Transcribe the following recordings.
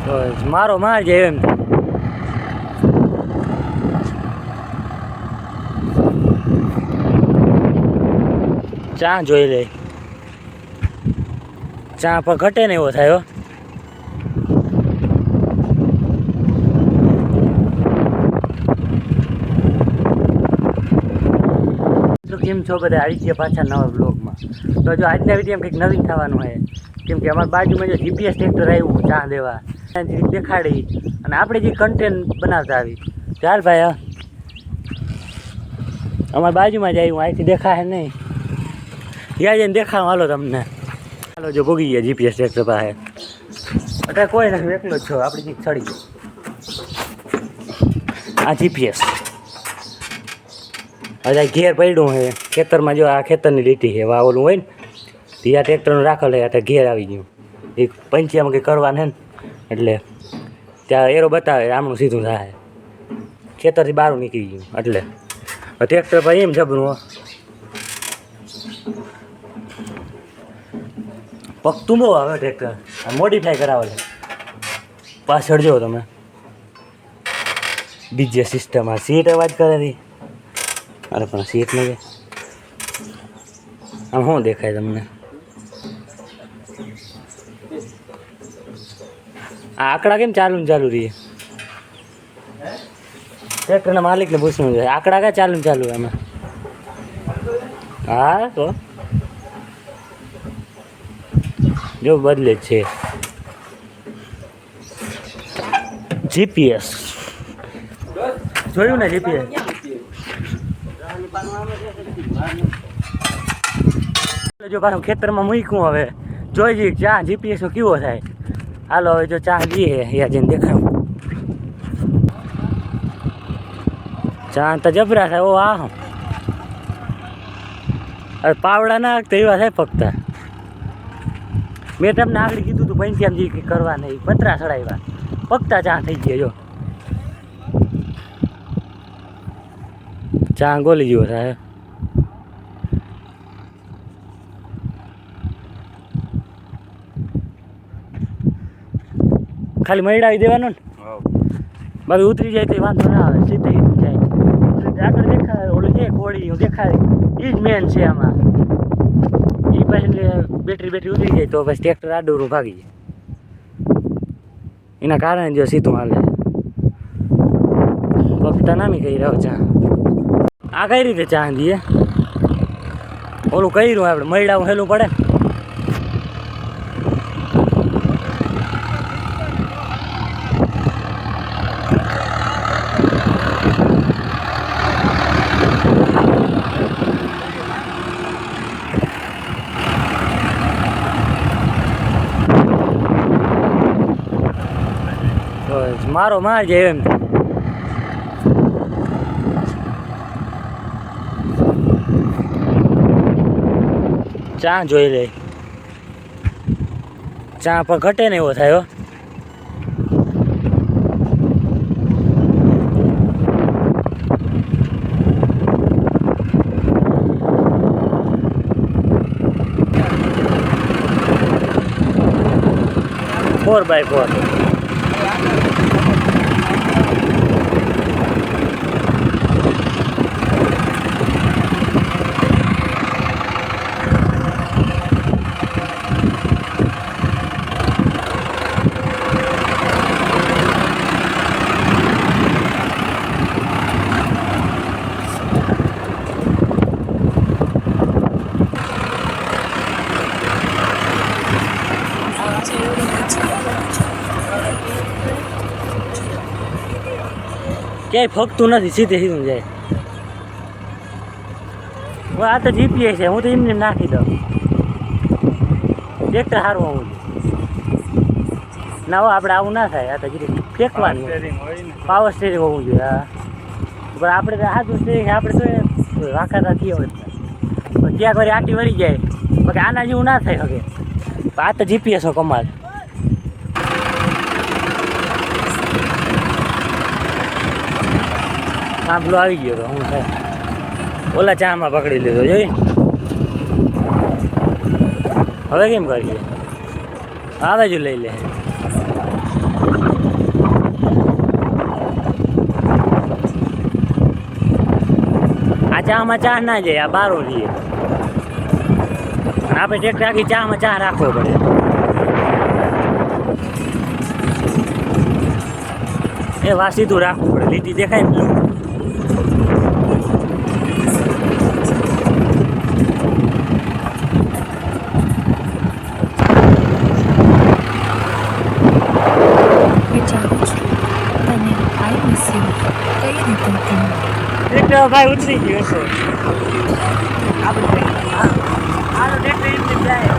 મારો માર જાય એમ ચા જોઈ લે ચા પર ઘટે ને એવો થાય કેમ છો બધા આવી ગયા પાછા નવા બ્લોગમાં તો જો આજના વિડીયો કંઈક નવીન થવાનું છે કેમ કે અમારી બાજુમાં જો જીપીએસ ટ્રેક્ટર આવ્યું ચા દેવા દેખાડી અને આપણે જે કન્ટેન્ટ બનાવતા આવી ચાલ ભાઈ અમારી બાજુમાં જ આવ્યું અહીંથી દેખાય નહીં ત્યાં જઈને દેખાડું હાલો તમને હાલો જો ભોગી ગયા જીપીએસ ટ્રેક્ટર પાસે અત્યારે કોઈ નથી એકલો જ છો આપણી જીપ ચડી ગઈ આ જીપીએસ હજા ઘેર પડ્યું છે ખેતરમાં જો આ ખેતરની લીટી છે વાવલું હોય ને ત્યાં ટ્રેક્ટરનું રાખેલ છે ત્યાં ઘેર આવી ગયું એ પંચિયામાં કંઈ કરવાને ને એટલે ત્યાં એરો બતાવે આમનું સીધું થાય ખેતરથી બહાર નીકળી ગયું એટલે ટ્રેક્ટર પર એમ જબરું પગતું બહુ આવે ટ્રેક્ટર મોડિફાઈ કરાવે છે પાછળ જો તમે ડીજે સિસ્ટમ આ સીટ અવાજ કરે હતી અરે પણ સીટ નહીં આમ શું દેખાય તમને આ આંકડા કેમ ચાલુ ને ચાલુ રહીએ ટ્રેક્ટરના માલિકને પૂછવું જોઈએ આંકડા ક્યાં ચાલુ ને ચાલુ એમાં હા તો જો બદલે જ છે જીપીએસ જોયું ને જીપીએસ જો પાછું ખેતરમાં મૂક્યું હવે જોઈ જઈએ ચા જીપીએસ કેવો થાય હાલો હવે જો ચા લઈએ યા જઈને દેખાડું ચા તો જબરા થાય ઓ હા હવે પાવડા ના તો એવા થાય પગતા મેં તમને આગળ કીધું હતું પંચાયતજી કંઈ કરવા નહીં પતરા ચડાવ્યા પગતા ચા થઈ ગયા જો ચા ગોલી જેવો થાય ખાલી મૈડાવી દેવાનું ને બધું ઉતરી જાય તો વાંધો ના આવે સીધે જાય આગળ દેખાય ઓલું છે કોળી દેખાય એ જ મેન છે આમાં એ પછી બેટરી ઉતરી જાય તો પછી ટ્રેક્ટર આડોરું ભાગી જાય એના કારણે જો સીધું હાલે પગતા નામી કહી રહ્યો ચા આ કઈ રીતે ચા દઈએ ઓલું કર્યું આપણે મૈડાવું હેલું પડે મારો માર જાય એમ ચા જોઈ લે ચા પર ઘટે ને એવો થાય 4x4 ક્યાંય ફગતું નથી સીધે સીધું જાય આ તો જીપીએસ છે હું તો એમને નાખી દઉં ટ્રેક્ટર સારું આવું ના હો આપણે આવું ના થાય આ તો જીરી ફેંકવાનું પાવર સ્ટેરિંગ હોવું જોઈએ હા પણ આપણે તો સાદું સ્ટેરિંગ આપણે તો વાંકાતા થયા હોય ત્યાં ઘરે આટી વળી જાય બાકી આના જેવું ના થાય હવે આ તો જીપીએસનો કમાલ સાંભળો આવી ગયો તો હું થાય ઓલા ચામાં પકડી લીધો જોઈ હવે કેમ કરીએ આવે જ લઈ લે આ ચામાં ચા ના જાય, આ બારો રહીએ. આપણે ટ્રેક્ટર આખી ચામાં ચા રાખવો પડે. એ વા સીધું રાખવું પડે, લીટી દેખાય ને. ટ્રેક્ટર ભાઈ ઉતરી ગયો છે. આપણે હાલો ટ્રેક્ટર એમ જાય.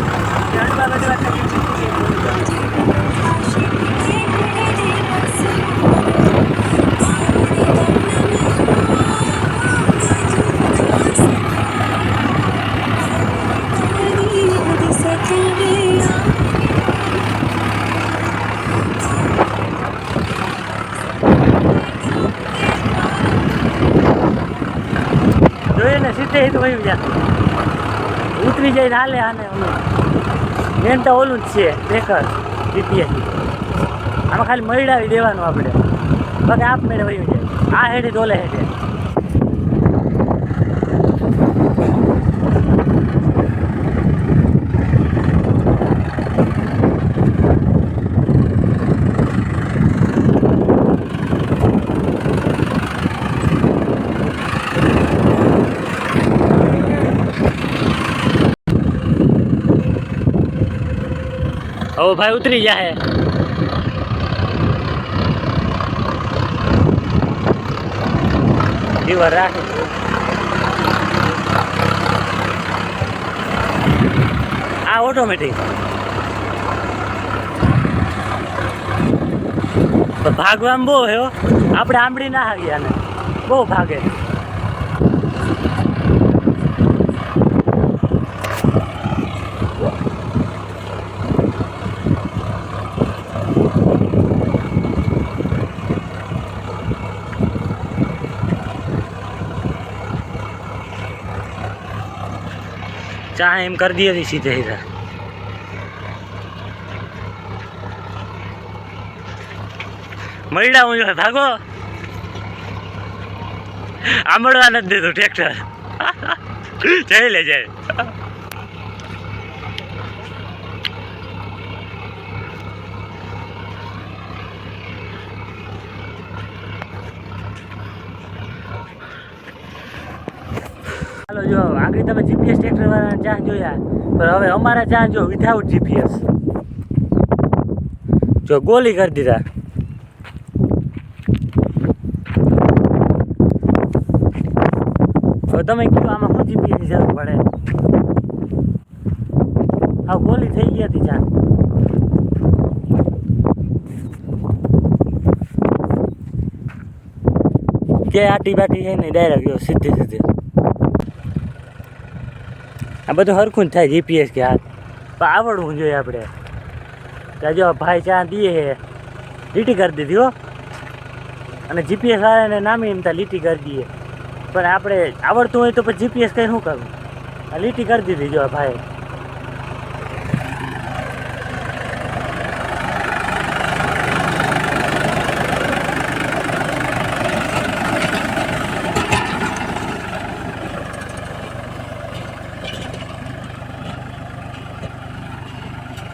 જોઈએ ને સીધે તો વયું જાય, ઉતરી જાય હાલે. આને મેન તો ઓલું જ છે ટ્રેકર જીપીએસ. આમાં ખાલી મરડાવી દેવાનું આપણે, બાકી આપ મેળે વયું જાય. આ હેઠે તો ઓલે હેઠે. હવે ભાઈ ઉતરી જાય. જીવર રાખે. આ ઓટોમેટિક ભાગવામાં બહુ હે. આપણે આંબળી ના હાગી, આને બહુ ભાગે. ચા એમ કરી દઈએ હતી સીધે સીધા. મરડા હું ભાગો, આંબળવા નથી દેતું ટ્રેક્ટર. જઈ લે જાય. ચાલો જો આગળ તમે જીપીએસ ટ્રેક્ટર વાળાના ચાર્જ જોયા, પણ હવે અમારા ચાર્જ જો વિધાઉટ જીપીએસ જો ગોલી કરી દીધા. હવે તમે કયો આમાં શું જીપીએસની જરૂર પડે? હા ગોલી થઈ ગઈ હતી ચાર્જ. કે આટી બાટી છે ને ડાયરેક્ટ ગયો સીધી સીધી. આ બધું હરખું જ થાય જીપીએસ કે હાથ, પણ આવડવું જોઈએ આપણે. ત્યાં જો ભાઈ ચા દઈએ છે, લીટી કરી દીધી હો. અને જીપીએસ વાળાને નામી એમ ત્યાં લીટી કરી દઈએ, પણ આપણે આવડતું હોય તો પછી જીપીએસ કંઈ શું કરવું? આ લીટી કરી દીધી જો ભાઈ.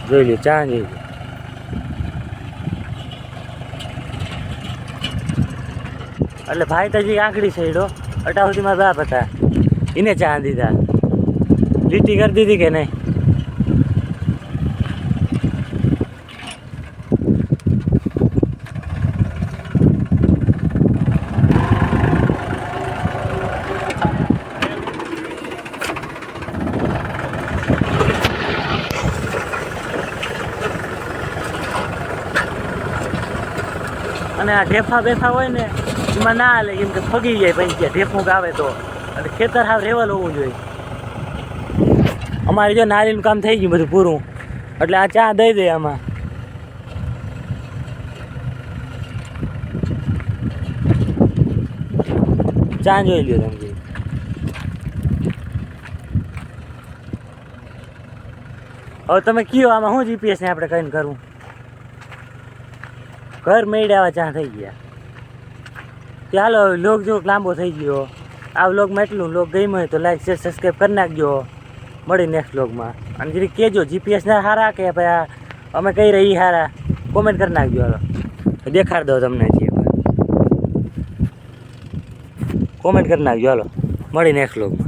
જોઈ લો ચા જોઈ લો. એટલે ભાઈ તો જે આંકડી સાઈડો અટા સુધીમાં બાપ હતા, એને ચા દીધા. લીટી કરી દીધી કે નહીં? અને આ ઢેફા બેફા હોય ને એમાં ના હાલે, કેમ કે ફગી જાય પંચ્યા ઢેફું આવે તો. એટલે ખેતર હાવ રેવલ હોવું જોઈએ. અમારે જો નારીનું કામ થઈ ગયું બધું પૂરું, એટલે આ ચા દઈ દે આમાં. ચા જોઈ લ્યો તમે. હવે તમે કયો આમાં શું જીપીએસ ને આપણે કઈને કરવું? ઘર મેળ્યા ચા થઈ ગયા. ચાલો લોક જો લાંબો થઈ ગયો. આ વ્લોગમાં એટલું. લોક ગમ્યો હોય તો લાઈક શેર સબસ્ક્રાઈબ કરી નાખજો. મળી નેક્સ્ટ વ્લોગમાં. અને જરી કહેજો જીપીએસના સારા કે ભાઈ અમે કઈ રહી સારા કોમેન્ટ કરી નાખજો. હાલો દેખાડ દો તમને જે કોમેન્ટ કરી નાખજો. હાલો મળી નેક્સ્ટ વ્લોગમાં.